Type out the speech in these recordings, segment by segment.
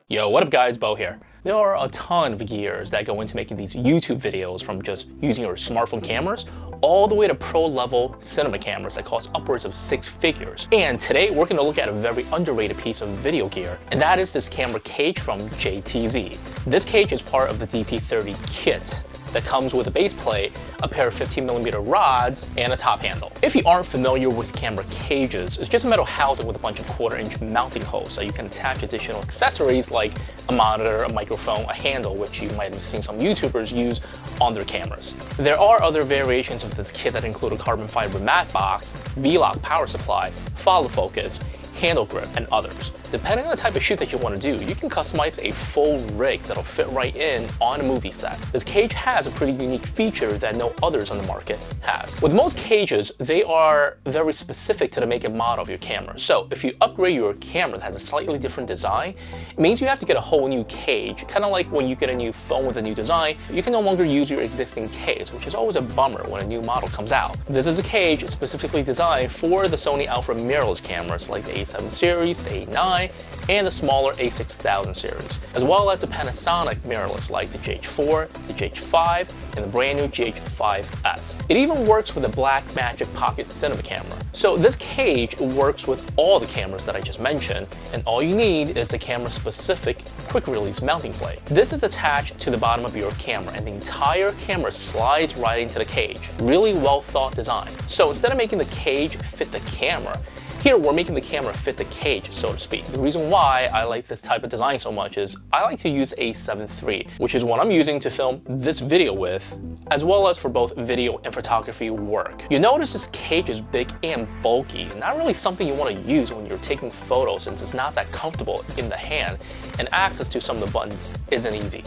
Yo, what up guys, Bo here. There are a ton of gears that go into making these YouTube videos, from just using your smartphone cameras all the way to pro-level cinema cameras that cost upwards of 6 figures. And today we're going to look at a very underrated piece of video gear, and that is this camera cage from JTZ. This cage is part of the DP30 kit that comes with a base plate, a pair of 15mm rods, and a top handle. If you aren't familiar with camera cages, it's just a metal housing with a bunch of 1/4-inch mounting holes so you can attach additional accessories like a monitor, a microphone, a handle, which you might have seen some YouTubers use on their cameras. There are other variations of this kit that include a carbon fiber mat box, V-lock power supply, follow focus, handle grip, and others. Depending on the type of shoot that you want to do, you can customize a full rig that'll fit right in on a movie set. This cage has a pretty unique feature that no others on the market has. With most cages, they are very specific to the make and model of your camera. So if you upgrade your camera that has a slightly different design, it means you have to get a whole new cage. Kind of like when you get a new phone with a new design, you can no longer use your existing case, which is always a bummer when a new model comes out. This is a cage specifically designed for the Sony Alpha mirrorless cameras like the A7 series, the A9, and the smaller A6000 series, as well as the Panasonic mirrorless like the GH4, the GH5, and the brand new GH5S. It even works with the Blackmagic Pocket cinema camera. So this cage works with all the cameras that I just mentioned, and all you need is the camera-specific quick-release mounting plate. This is attached to the bottom of your camera, and the entire camera slides right into the cage. Really well-thought design. So instead of making the cage fit the camera, here we're making the camera fit the cage, so to speak. The reason why I like this type of design so much is I like to use A7 III, which is what I'm using to film this video with, as well as for both video and photography work. You notice this cage is big and bulky, and not really something you want to use when you're taking photos since it's not that comfortable in the hand, and access to some of the buttons isn't easy.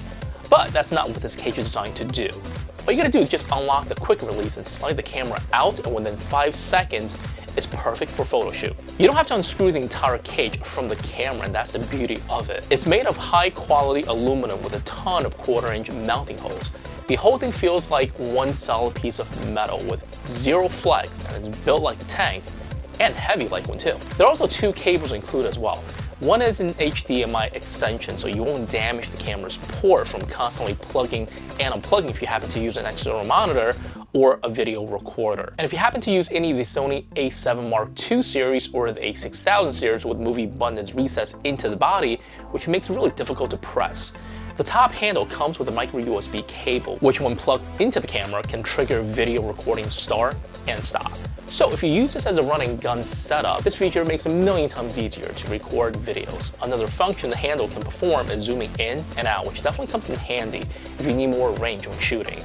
But that's not what this cage is designed to do. All you gotta do is just unlock the quick release and slide the camera out, and within 5 seconds, it's perfect for photo shoot. You don't have to unscrew the entire cage from the camera, and that's the beauty of it. It's made of high quality aluminum with a ton of 1/4-inch mounting holes. The whole thing feels like one solid piece of metal with zero flex, and it's built like a tank, and heavy like one too. There are also 2 cables included as well. One is an HDMI extension, so you won't damage the camera's port from constantly plugging and unplugging if you happen to use an external monitor or a video recorder. And if you happen to use any of the Sony A7 Mark II series or the A6000 series with movie buttons recessed into the body, which makes it really difficult to press. The top handle comes with a micro USB cable, which when plugged into the camera can trigger video recording start and stop. So if you use this as a run and gun setup, this feature makes it a million times easier to record videos. Another function the handle can perform is zooming in and out, which definitely comes in handy if you need more range when shooting.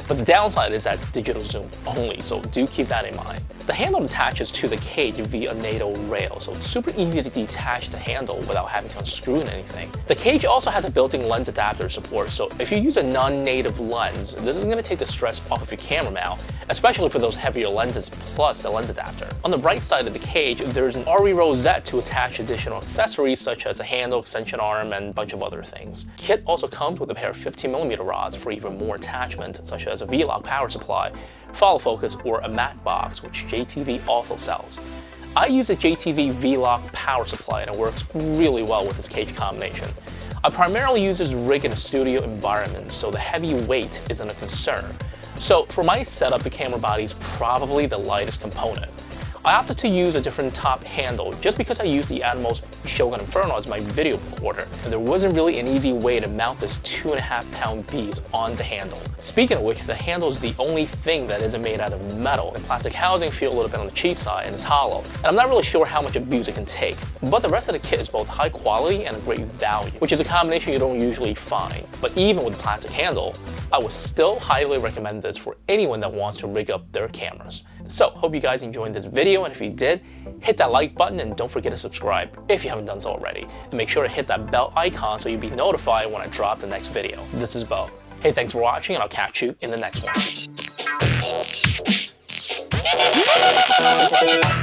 But the downside is that it's digital zoom only, so do keep that in mind. The handle attaches to the cage via a NATO rail, so it's super easy to detach the handle without having to unscrew anything. The cage also has a built-in lens adapter support, so if you use a non-native lens, this is going to take the stress off of your camera mount, especially for those heavier lenses plus the lens adapter. On the right side of the cage, there's an RE rosette to attach additional accessories such as a handle, extension arm, and a bunch of other things. Kit also comes with a pair of 15mm rods for even more attachment, such as a V-lock power supply, follow focus, or a mat box, which JTZ also sells. I use a JTZ V-lock power supply, and it works really well with this cage combination. I primarily use this rig in a studio environment, so the heavy weight isn't a concern. So for my setup, the camera body is probably the lightest component. I opted to use a different top handle just because I used the Atomos Shogun Inferno as my video recorder, and there wasn't really an easy way to mount this 2.5-pound beast on the handle. Speaking of which, the handle is the only thing that isn't made out of metal, and plastic housing feel a little bit on the cheap side and it's hollow, and I'm not really sure how much abuse it can take. But the rest of the kit is both high quality and a great value, which is a combination you don't usually find. But even with the plastic handle, I would still highly recommend this for anyone that wants to rig up their cameras. So, hope you guys enjoyed this video, and if you did, hit that like button and don't forget to subscribe if you haven't done so already. And make sure to hit that bell icon so you'll be notified when I drop the next video. This is Bo. Hey, thanks for watching, and I'll catch you in the next one.